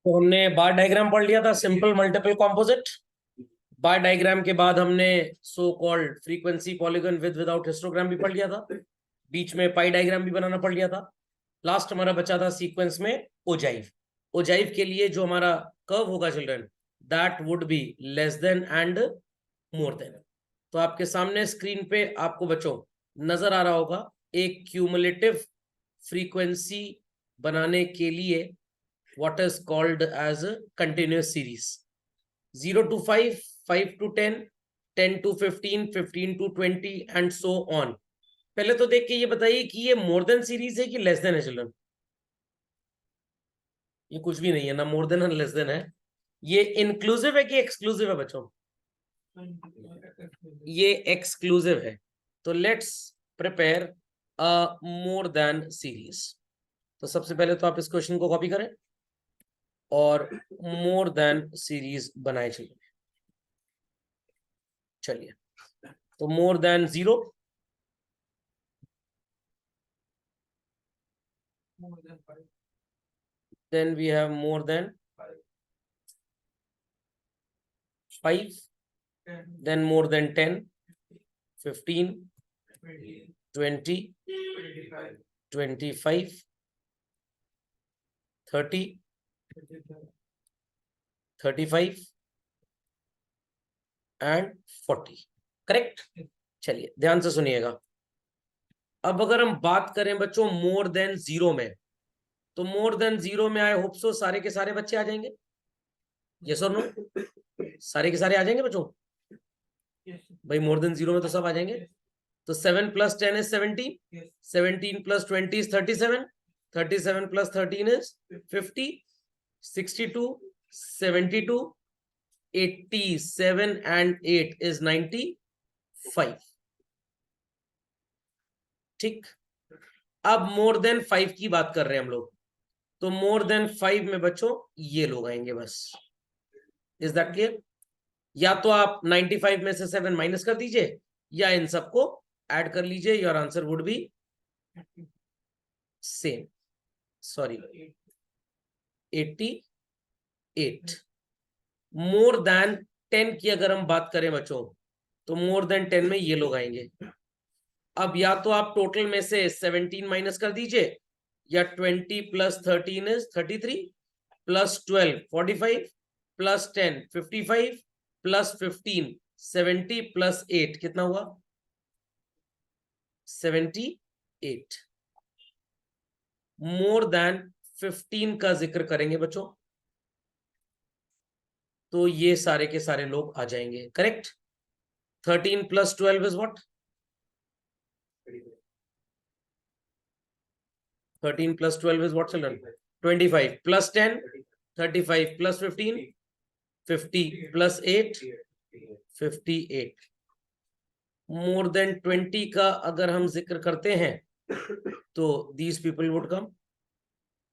तो हमने बार डायग्राम पढ़ लिया था, सिंपल मल्टीपल कॉम्पोजिट। बार डायग्राम के बाद हमने so called frequency polygon with without histogram भी पढ़ लिया था। बीच में पाई डायग्राम भी बनाना पड़ लिया था। लास्ट हमारा बचा था सीक्वेंस में ओजाइव। ओजाइव के लिए जो हमारा कर्व होगा children, that would be less than and more than. तो आपके सामने स्क्रीन पे आपको बच्चों नजर आ रहा होगा एक क्यूमुलेटिव फ्रीक्वेंसी बनाने के लिए what is called as a continuous series. 0 to 5, 5 to 10, 10 to 15, 15 to 20 and so on. पहले तो देख के ये बताइए कि ये मोर देन सीरीज है कि लेस देन है चिल्ड्रन? ये कुछ भी नहीं है, ना मोर देन ना लेस देन है। ये इंक्लूसिव है कि एक्सक्लूसिव है बच्चों? ये एक्सक्लूसिव है। तो let's prepare a more than series. तो सबसे पहले तो आप इस क्वेश्चन को कॉपी करें और मोर देन सीरीज बनाए चलिए। तो more than 0, then we have more than 5, then more than 10, 15, 20, 25, 30, 35 and 40। Correct. चलिए ध्यान से सुनिएगा। अब अगर हम बात करें बच्चों मोर देन 0 में, तो मोर देन 0 में आई होप सो सारे के सारे बच्चे आ जाएंगे। यस और नो? सारे के सारे आ जाएंगे बच्चों? भाई मोर देन 0 में तो सब आ जाएंगे। तो 7 + 10 is 17, 17 + 20 is 37, 37 + 13 is 50, 62, 72, 87 and 8 is 95। ठीक। अब मोर देन 5 की बात कर रहे हैं हम लोग। तो मोर देन 5 में बच्चों ये लोग आएंगे बस। Is that clear? या तो आप 95 में से 7 माइनस कर दीजिए या इन सबको ऐड कर लीजिए। Your answer would be same, sorry 88। More than 10 की अगर हम बात करें बच्चों, तो मोर देन 10 में ये लोग आएंगे। अब या तो आप टोटल में से 17 माइनस कर दीजिए या 20 + 13 is 33 + 12 45 + 10 55 + 15 70 + 8 कितना हुआ? 78। मोर देन 15 का जिक्र करेंगे बच्चों तो ये सारे के सारे लोग आ जाएंगे। Correct. 13 + 12 is what? 13 + 12 is what children? 25 + 10, 35 + 15, 50 + 8, 58। More than 20 का अगर हम जिक्र करते हैं तो these people would come।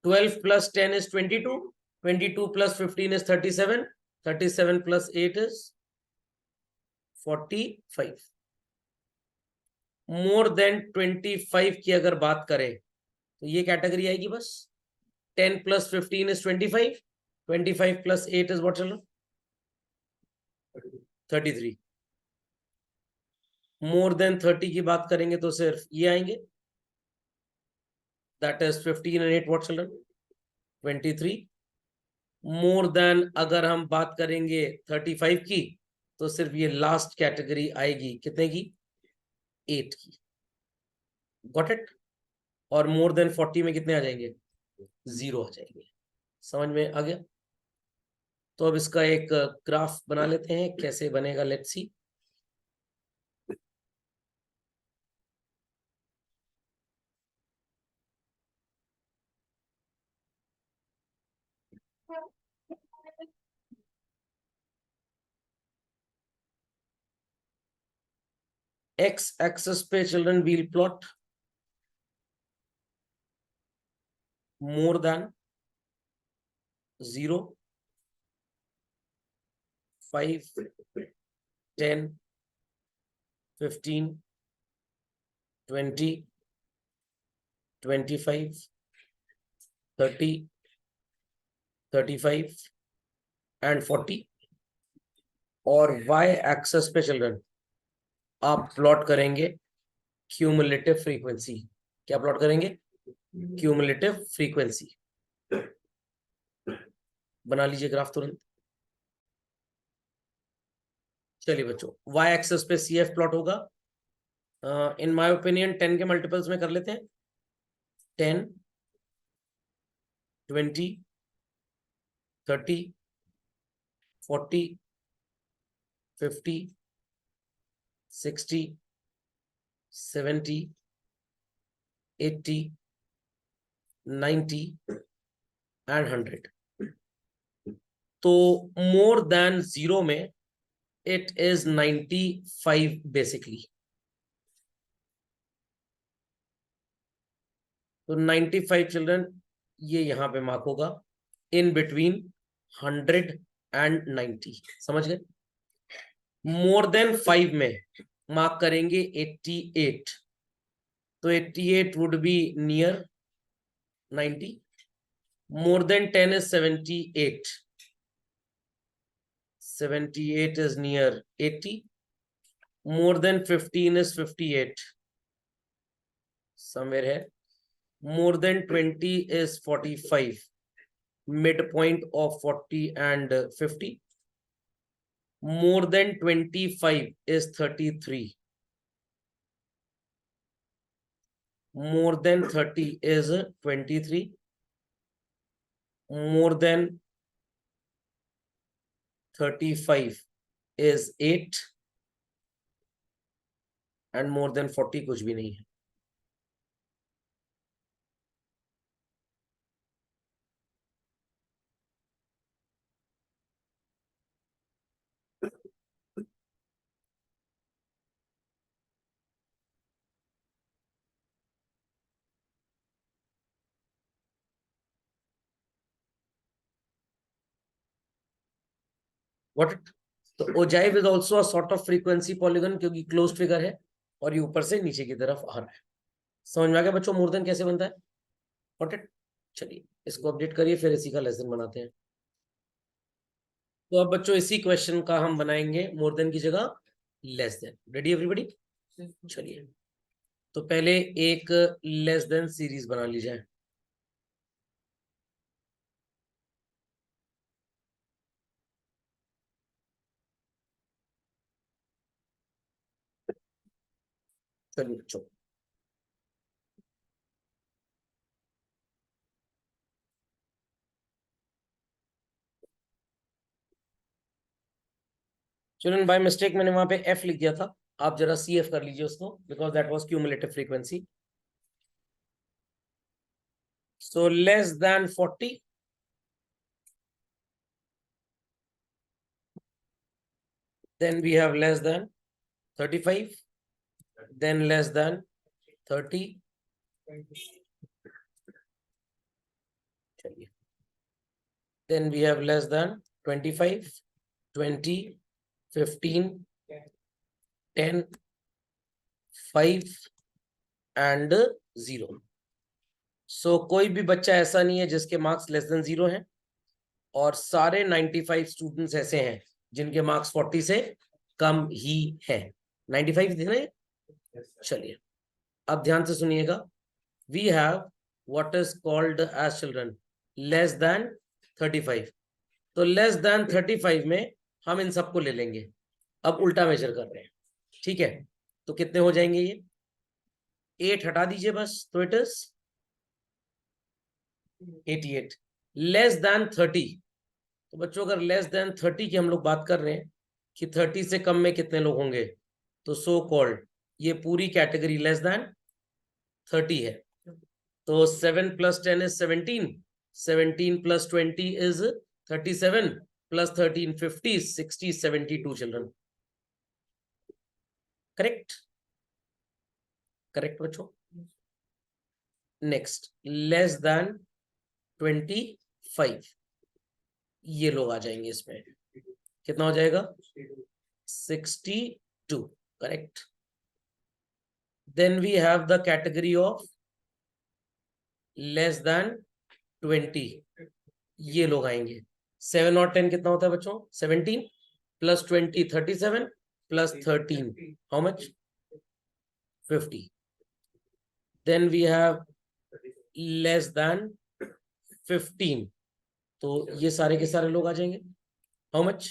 12 + 10 is 22, 22 + 15 is 37, 37 + 8 is 45। More than 25 की अगर बात करें तो ये कैटेगरी आएगी बस। 10 + 15 is 25, 25 + 8 is what children? 33। More than 30 की बात करेंगे तो सिर्फ ये आएंगे, that is 15 and 8 what children? 23। More than अगर हम बात करेंगे 35 की तो सिर्फ ये लास्ट कैटेगरी आएगी, कितने की? 8 की। Got it? और मोर देन 40 में कितने आ जाएंगे? 0 आ जाएंगे। समझ में आ गया? तो अब इसका एक ग्राफ बना लेते हैं, कैसे बनेगा लेट्स सी। एक्स एक्सिस पे children wheel plot more than 0, 5, 10, 15, 20, 25, 30, 35 and 40, और y एक्सेस पे चिल्ड्रन आप प्लॉट करेंगे क्यूमुलेटिव फ्रीक्वेंसी। क्या प्लॉट करेंगे? Cumulative frequency. बना लीजिए ग्राफ तुरंत। चलिए बच्चों, y एक्सेस पे CF प्लॉट होगा। इन माय ओपिनियन 10 के मल्टीपल्स में कर लेते हैं। 10, 20, 30, 40, 50, 60, 70, 80, 90 एंड 100। तो मोर देन 0 में इट इज 95 बेसिकली। तो 95 चिल्ड्रन ये यहां पे मार्क होगा इन बिटवीन 100 एंड 90। समझ गए? मोर देन 5 में मार्क करेंगे 88। तो 88 would be near 90। More than 10 is 78. 78 is near 80. More than 15 is 58. Somewhere here. More than 20 is 45. Midpoint of 40 and 50. More than 25 is 33. More than 30 is 23. More than 35 is 8. And more than 40 कुछ भी नहीं है। What? तो ogive is also a sort of frequency polygon, क्योंकि closed figure है और ये ऊपर से नीचे की तरफ आ रहा है। समझ में आ गया बच्चों मोर देन कैसे बनता है? Got it? चलिए इसको अपडेट करिए, फिर इसी का लेसन बनाते हैं। तो अब बच्चों इसी क्वेश्चन का हम बनाएंगे मोर देन की जगह लेस देन। Ready everybody? चलिए तो पहले एक लेस देन सीरीज बना ली जाए। चलिए बच्चों, चलिए बाय मिस्टेक मैंने वहां पे एफ लिख दिया था, आप जरा सी एफ कर लीजिए उसको, because that was cumulative frequency. So less then 40, then we have less than 35, then less than 30, चलिए then we have less than 25, 20, 15, 10, 5 and 0। सो कोई भी बच्चा ऐसा नहीं है जिसके मार्क्स लेस देन 0 हैं, और सारे 95 स्टूडेंट्स ऐसे हैं जिनके मार्क्स 40 से कम ही है। 95 थे ना? चलिए अब ध्यान से सुनिएगा। We have what is called as children less than 35। तो लेस देन 35 में हम इन सबको ले लेंगे। अब उल्टा मेजर कर रहे हैं, ठीक है? तो कितने हो जाएंगे ये? 8 हटा दीजिए बस, तो इट इज 88। लेस देन 30, तो बच्चों अगर लेस देन 30 की हम लोग बात कर रहे हैं कि 30 से कम में कितने लोग होंगे, तो सो कॉल्ड ये पूरी कैटेगरी लेस देन 30 है। तो 7 + 10 is 17, 17 + 20 is 37, + 13 50, 60, 72 children. Correct? Correct बच्चों। नेक्स्ट लेस देन 25, ये लोग आ जाएंगे इसमें। कितना हो जाएगा? 62। Correct. Then we have the category of less than 20। ये लोग आएंगे। 7 और 10 कितना होता है बच्चों? 17 plus 20 37 plus 13 how much? 50. Then we have less than 15, तो ये सारे के सारे लोग आ जाएंगे। How much?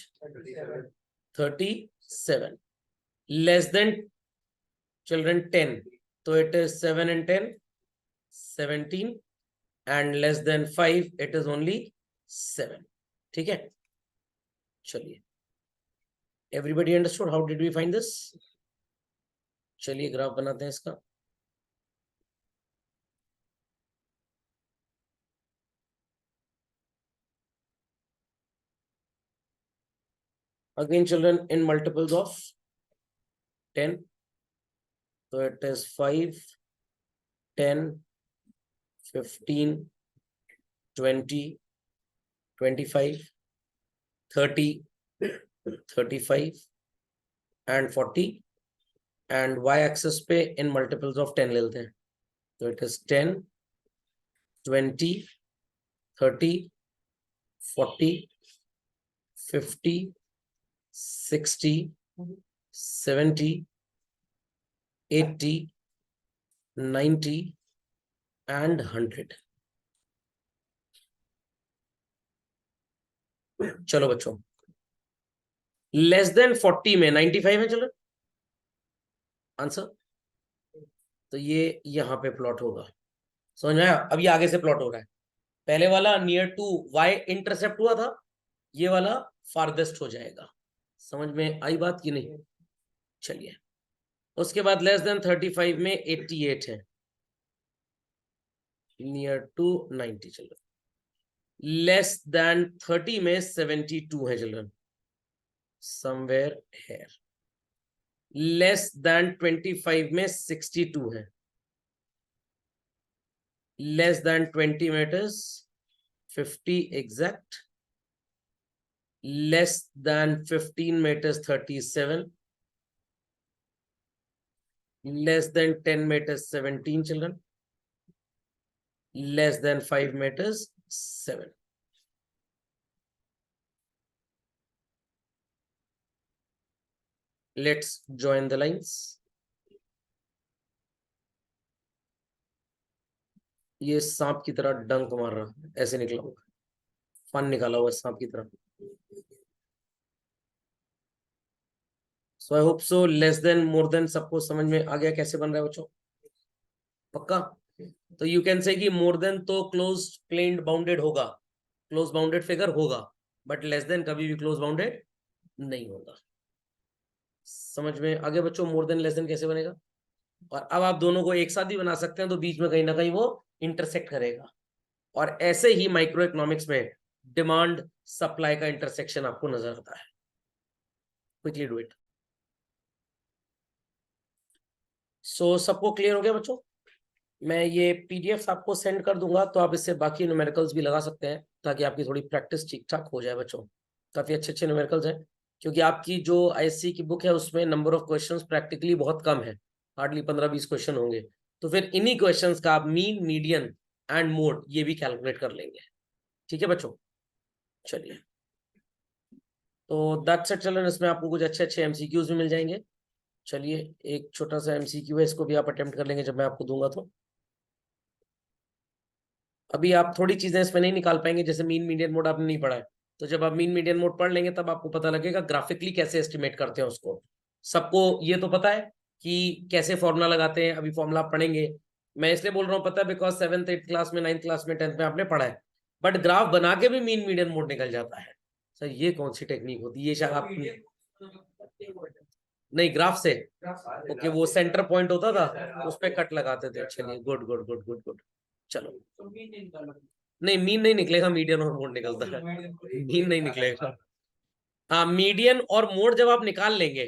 37. Less than children 10, तो it is 7 and 10 17, and less than 5 it is only 7. ठीक है, चलिए, everybody understood how did we find this? चलिए ग्राफ बनाते हैं इसका। Again children, in multiples of 10, so it is 5 10 15 20 25 30 35 and 40, and y axis पे in multiples of 10 ले लेते हैं, तो it is 10 20 30 40 50 60 70 80 90 and 100। चलो बच्चों, लेस देन 40 में 95 है। चलो आंसर, तो ये यहां पे प्लॉट होगा। समझ में आया? अब ये आगे से प्लॉट हो रहा है। पहले वाला नियर टू वाई इंटरसेप्ट हुआ था, ये वाला फारदेस्ट हो जाएगा। समझ में आई बात की नहीं? चलिए, उसके बाद लेस देन 35 में 88 है, नियर टू 90। चलो, लेस देन 30 में 72 है children, somewhere here. Less than 25 में 62 है, लेस देन 20 में it is 50 exact, less than 15 में इट इज 37, लेस देन 10 में it is 17 children, less then 5 में it is 7। Let's join the lines। ये सांप की तरह डंक मार रहा, ऐसे निकला होगा, फन निकाला हुआ सांप की तरह। So I hope so less than more than सबको समझ में आ गया कैसे बन रहा है बच्चों? पक्का? तो यू कैन से कि मोर देन तो क्लोज प्लेन्ड बाउंडेड होगा, क्लोज बाउंडेड फिगर होगा, बट लेस देन कभी भी क्लोज बाउंडेड नहीं होगा। समझ में आ गया बच्चों मोर देन लेस देन कैसे बनेगा? और अब आप दोनों को एक साथ भी बना सकते हैं, तो बीच में कहीं ना कहीं वो इंटरसेक्ट करेगा। और ऐसे ही माइक्रो इकोनॉमिक्स में डिमांड सप्लाई का इंटरसेक्शन आपको नजर आता है। Quickly do it. सो सबको क्लियर हो गया बच्चों? मैं ये पीडीएफ आपको सेंड कर दूंगा, तो आप इससे बाकी न्यूमेरिकल्स भी लगा सकते हैं, ताकि आपकी थोड़ी प्रैक्टिस ठीक ठाक हो जाए बच्चों। काफी अच्छे अच्छे न्यूमेरिकल्स हैं, क्योंकि आपकी जो आईएससी की बुक है उसमें नंबर ऑफ क्वेश्चंस प्रैक्टिकली बहुत कम है, हार्डली 15-20 क्वेश्चन होंगे। तो फिर इन्हीं क्वेश्चंस का आप मीन, मीडियन एंड मोड ये भी कैलकुलेट कर लेंगे। ठीक है बच्चों? चलिए, तो दैट्स इट चिल्ड्रन। इसमें आपको कुछ अच्छे अच्छे एमसीक्यूज भी मिल जाएंगे। चलिए, एक छोटा सा एमसीक्यू है, इसको भी आप अटेम्प्ट कर लेंगे जब मैं आपको दूंगा। तो अभी आप थोड़ी चीजें इसमें नहीं निकाल पाएंगे, जैसे मीन, मीडियन मोड आपने नहीं पढ़ा है, तो जब आप मीन, मीडियन मोड पढ़ लेंगे तब आपको पता लगेगा ग्राफिकली कैसे एस्टिमेट करते हैं उसको। सबको ये तो पता है कि कैसे फॉर्मूला लगाते हैं, अभी फॉर्मूला पढ़ेंगे। मैं इसलिए बोल रहा हूँ, पता है, बिकॉज 7th 8th क्लास में, 9th क्लास में, 10th में आपने पढ़ा है, बट ग्राफ बना के भी मीन, मीडियन मोड निकल जाता है। सर ये कौन सी टेक्निक होती है? ये शायद आप नहीं, ग्राफ से ओके, वो सेंटर पॉइंट होता था, उस पर कट लगाते थे। चलिए, good good good good good. चलो, नहीं मीन नहीं निकलेगा, मीडियन और मोड निकलता है, मीन नहीं निकलेगा। हाँ, मीडियन और मोड जब आप निकाल लेंगे,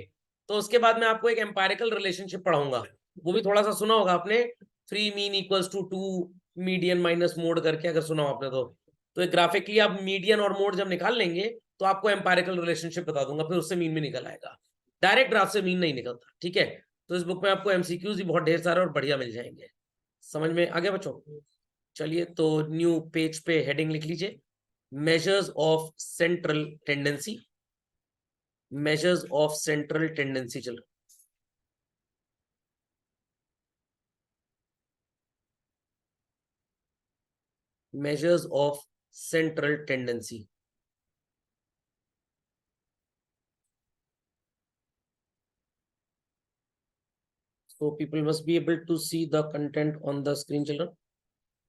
तो उसके बाद मैं आपको एक एम्पायरिकल रिलेशनशिप पढ़ाऊंगा, वो भी थोड़ा सा सुना होगा आपने, 3 mean equals to 2 median minus mode करके, अगर सुना हो आपने तो एक ग्राफिकली आप मीडियन और मोड जब निकाल लेंगे, तो आपको एम्पायरिकल रिलेशनशिप बता दूंगा, फिर उससे मीन भी निकल आएगा। डायरेक्ट ग्राफ से मीन नहीं निकलता। ठीक है? तो इस बुक में आपको एमसीक्यूज भी बहुत ढेर सारे और बढ़िया मिल जाएंगे। समझ में आ गया बच्चों? चलिए, तो न्यू पेज पे हेडिंग लिख लीजिए, measures of central tendency, measures of central tendency children. Measures of central tendency. So people must be able to see the content on the screen children.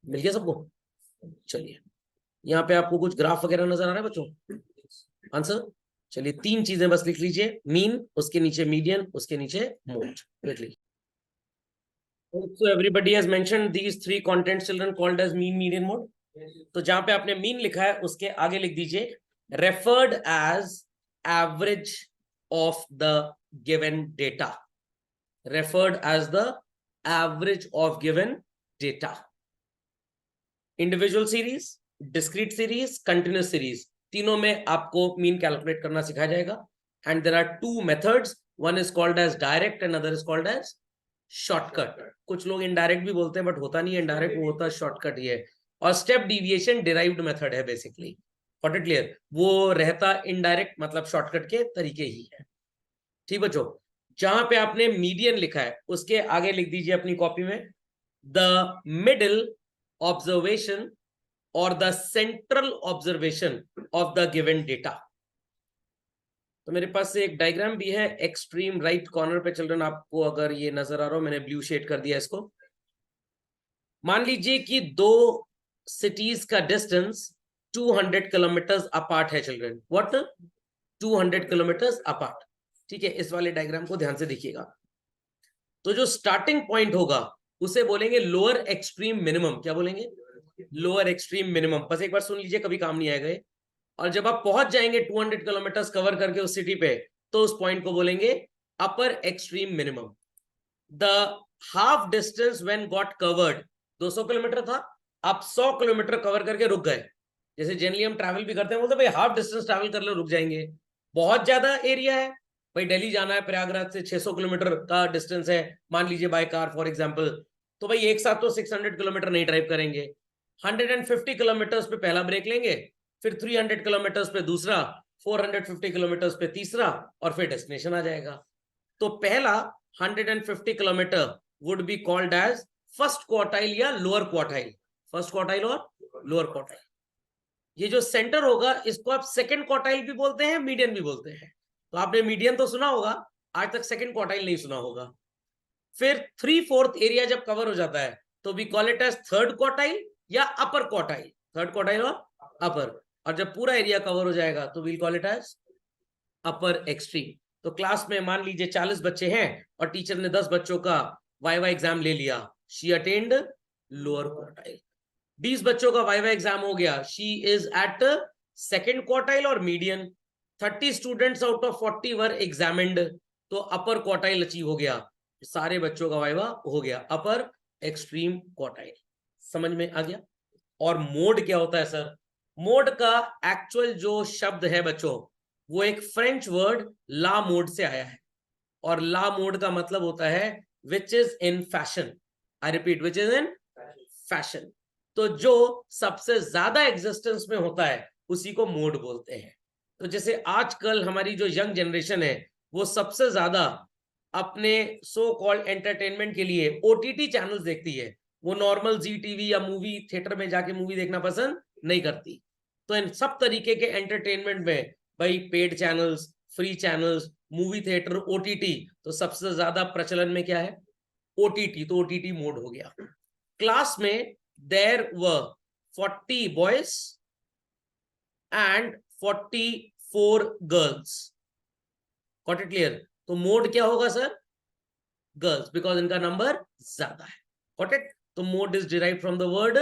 मिल गया सबको? चलिए, यहाँ पे आपको कुछ ग्राफ वगैरह नजर आ रहा है बच्चों? आंसर? चलिए, 3 चीजें बस लिख लीजिए, मीन, उसके नीचे मीडियन, उसके नीचे mode. Quickly. So everybody has mentioned these 3 content children called as mean, median, mode. तो जहां पे आपने मीन लिखा है उसके आगे लिख दीजिए referred as average of the given data. Referred as the average of given data. Individual series, discrete series, continuous series, तीनों में आपको मीन कैलकुलेट करना सिखाया जाएगा. And there are 2 methods, one is called as direct and other is called as shortcut. कुछ लोग indirect भी बोलते हैं बट होता नहीं है इनडायरेक्ट, वो होता है शॉर्टकट ही है. और स्टेप डिविएशन डिराइव्ड मेथड है बेसिकली. Got it clear? वो रहता इनडायरेक्ट मतलब शॉर्टकट के तरीके ही है. ठीक बच्चों, जहां पे आपने मीडियन लिखा है उसके आगे लिख दीजिए अपनी कॉपी में द मिडिल ऑब्जर्वेशन और the central observation of the given data. तो मेरे पास से एक डायग्राम भी है एक्सट्रीम राइट कॉर्नर पे चिल्ड्रन, आपको अगर ये नजर आ रहा हो, मैंने ब्लू शेड कर दिया इसको. मान लीजिए कि 2 सिटीज का डिस्टेंस 200 किलोमीटर अपार्ट है चिल्ड्रन. व्हाट? 200 kilometre apart. ठीक है, इस वाले डायग्राम को ध्यान से देखिएगा. तो जो स्टार्टिंग पॉइंट होगा उसे बोलेंगे लोअर एक्सट्रीम मिनिमम. क्या बोलेंगे? Lower extreme minimum. बस एक बार सुन लीजिए, कभी काम नहीं आएगा. और जब आप पहुंच जाएंगे 200 किलोमीटर कवर करके उस सिटी पे, तो उस पॉइंट को बोलेंगे upper extreme minimum. The half distance when got covered, 200 kilometre था, आप 100 किलोमीटर कवर करके रुक गए. जैसे जनरली हम ट्रैवल भी करते हैं, बोलते भाई हाफ डिस्टेंस ट्रैवल कर लो, रुक जाएंगे. बहुत ज्यादा एरिया है भाई, दिल्ली जाना है प्रयागराज से 600 किलोमीटर का डिस्टेंस है मान लीजिए बाय कार फॉर एग्जांपल, तो भाई एक साथ तो 600 किलोमीटर नहीं ड्राइव करेंगे. 150 किलोमीटर पे पहला ब्रेक लेंगे, फिर 300 किलोमीटर पे दूसरा, 450 किलोमीटर पे तीसरा, और फिर डेस्टिनेशन आ जाएगा. तो पहला 150 kilometre would be called as first quartile या लोअर क्वार्टाइल. फर्स्ट क्वार्टाइल और लोअर क्वार्टाइल. ये जो सेंटर होगा इसको आप सेकंड क्वार्टाइल भी बोलते हैं, मीडियन भी बोलते हैं. तो आपने मीडियन तो सुना होगा, आज तक सेकंड क्वार्टाइल नहीं सुना होगा. फिर 3/4 एरिया जब कवर हो जाता है तो we call it as third quartile या अपर क्वार्टाइल. थर्ड क्वार्टाइल और अपर. और जब पूरा एरिया कवर हो जाएगा तो we'll call it as upper extreme. तो क्लास में मान लीजिए 40 बच्चे हैं और टीचर ने 10 बच्चों का वाइवा एग्जाम ले लिया, शी अटेंड लोअर क्वार्टाइल. 20 बच्चों का वाइवा एग्जाम हो गया, she is at second quartile और median. 30 students out of 40 were examined, तो अपर क्वार्टाइल अचीव हो गया. सारे बच्चों का वाइवा हो गया, अपर एक्सट्रीम क्वार्टाइल. समझ में आ गया? और मोड क्या होता है सर? मोड का एक्चुअल जो शब्द है बच्चों, वो एक फ्रेंच वर्ड ला मोड से आया है. और ला मोड का मतलब होता है which is in fashion. I repeat, which is in fashion. तो जो सबसे ज्यादा एग्जिस्टेंस में होता है उसी को मोड बोलते हैं. तो जैसे आजकल हमारी जो यंग जनरेशन है वो सबसे ज्यादा अपने सो कॉल्ड एंटरटेनमेंट के लिए ओटीटी चैनल्स देखती है. वो नॉर्मल जी टीवी या मूवी थिएटर में जाके मूवी देखना पसंद नहीं करती. तो इन सब तरीके के एंटरटेनमेंट में भाई paid channels, free channels, movie theatre, OTT, तो सबसे ज्यादा प्रचलन में क्या है? ओटीटी. तो ओटीटी मोड हो गया. क्लास में there were 40 boys and 44 girls. Got it clear? तो मोड क्या होगा सर? गर्ल्स, बिकॉज इनका नंबर ज्यादा है. Got it? तो mode is derived from the word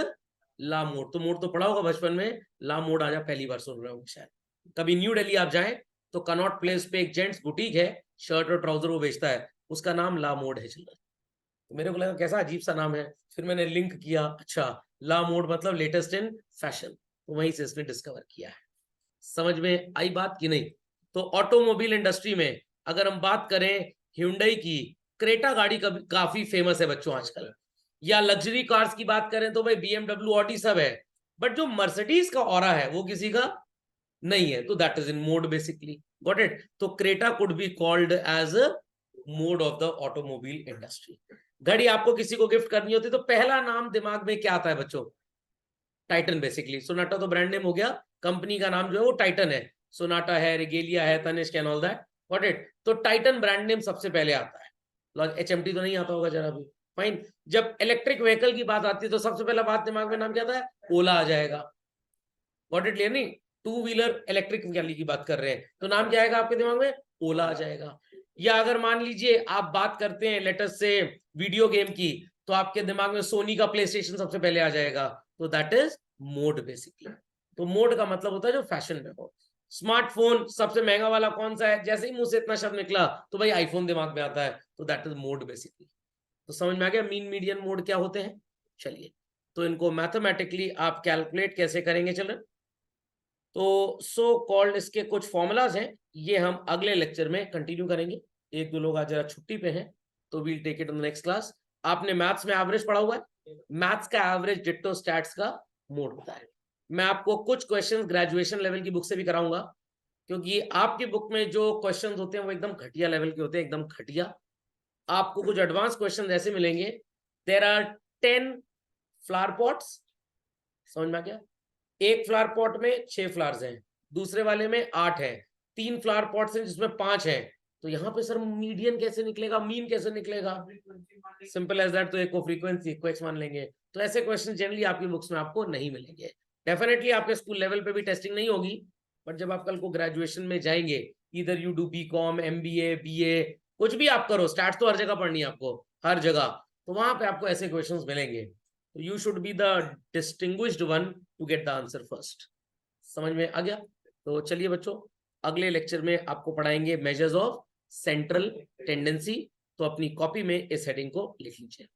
la mode. तो मोड तो पढ़ा होगा बचपन में, ला मोड आज आप पहली बार सुन रहे हो शायद. कभी न्यू दिल्ली आप जाएं तो कनॉट प्लेस पे एक जेंट्स बुटीक है, शर्ट और ट्राउजर वो बेचता है, उसका नाम ला मोड है चिल्ड्रन. तो मेरे को लगा कैसा अजीब सा नाम है, फिर मैंने लिंक किया, अच्छा ला मोड मतलब लेटेस्ट इन फैशन. तो वहीं से इसने डिस्कवर किया है. समझ में आई बात कि नहीं? तो ऑटोमोबाइल इंडस्ट्री में अगर हम बात करें ह्यूंडई की, क्रेटा गाड़ी काफी फेमस है बच्चों आजकल. या लग्जरी कार्स की बात करें तो भाई बीएमडब्ल्यू, ऑडी सब है. बट जो मर्सिडीज का ऑरा है वो किसी का नहीं है, तो that is in mode basically, got it. तो Creta could be called as a mode of the automobile industry. घड़ी आपको किसी को गिफ्ट करनी होती तो पहला नाम दिमाग में क्या आता है बच्चों? Titan basically. सोनाटा तो ब्रांड नेम हो गया, कंपनी का नाम जो है वो टाइटन है। सोनाटा है, रिगेलिया है, Tanishq and all that, got it. तो टाइटन ब्रांड नेम सबसे पहले आता है। HMT तो नहीं आता होगा जरा भी, फाइन। जब इलेक्ट्रिक व्हीकल की बात आती है तो सबसे पहला बात दिमाग में नाम क्या आता है? ओला आ जाएगा, गॉट इट। क्लियर? नहीं, टू व्हीलर इलेक्ट्रिक व्हीकल की बात कर रहे हैं तो नाम क्या आएगा आपके दिमाग में? ओला आ जाएगा। या अगर मान लीजिए आप बात करते हैं लेटेस्ट से वीडियो गेम की, तो आपके दिमाग में सोनी का प्ले स्टेशन सबसे पहले आ जाएगा, तो दैट इज मोड बेसिकली। तो मोड का मतलब होता है जो फैशन में हो। स्मार्टफोन सबसे महंगा वाला कौन सा है? जैसे ही मुंह से इतना शब्द निकला तो भाई आईफोन दिमाग में आता है, तो दैट इज मोड बेसिकली। तो समझ में आ गया मीन मीडियन मोड क्या होते हैं? चलिए, तो इनको मैथमेटिकली आप कैलकुलेट कैसे करेंगे चिल्ड्रन? तो सो कॉल्ड इसके कुछ फॉर्मूलाज हैं, ये हम अगले लेक्चर में कंटिन्यू करेंगे। एक दो लोग आज जरा छुट्टी पे हैं, तो we'll take it in the next class. आपने मैथ्स में एवरेज पढ़ा हुआ है, मैथ्स का एवरेज डिट्टो स्टैट्स का मोड होता है। मैं आपको कुछ क्वेश्चंस ग्रेजुएशन लेवल की बुक से भी कराऊंगा, क्योंकि आपकी बुक में जो क्वेश्चंस होते हैं वो एकदम घटिया लेवल के होते हैं, एकदम घटिया। आपको कुछ एडवांस क्वेश्चन ऐसे मिलेंगे, देयर आर 10 फ्लावर पॉट्स, समझ में आ गया? एक फ्लावर पॉट में 6 फ्लावर्स हैं, दूसरे वाले में 8 है, 3 फ्लावर पॉट्स हैं जिसमें 5 है। तो यहाँ पे सर मीडियन कैसे निकलेगा, मीन कैसे निकलेगा? Simple as that. तो एक को फ्रीक्वेंसी को एक्स मान लेंगे। तो ऐसे क्वेश्चन जनरली आपकी बुक्स में आपको नहीं मिलेंगे। डेफिनेटली आपके स्कूल लेवल पे भी टेस्टिंग नहीं होगी, बट जब आप कल को ग्रेजुएशन में जाएंगे, इधर you do BCom, MBA, BA, कुछ भी आप करो, स्टार्ट तो हर जगह पढ़नी है आपको, हर जगह, तो वहां पे आपको ऐसे क्वेश्चंस मिलेंगे। तो you should be the distinguished one to get the answer first. समझ में आ गया? तो चलिए बच्चों, अगले लेक्चर में आपको पढ़ाएंगे मेजर्स ऑफ सेंट्रल टेंडेंसी। तो अपनी कॉपी में इस हेडिंग को लिख लीजिए।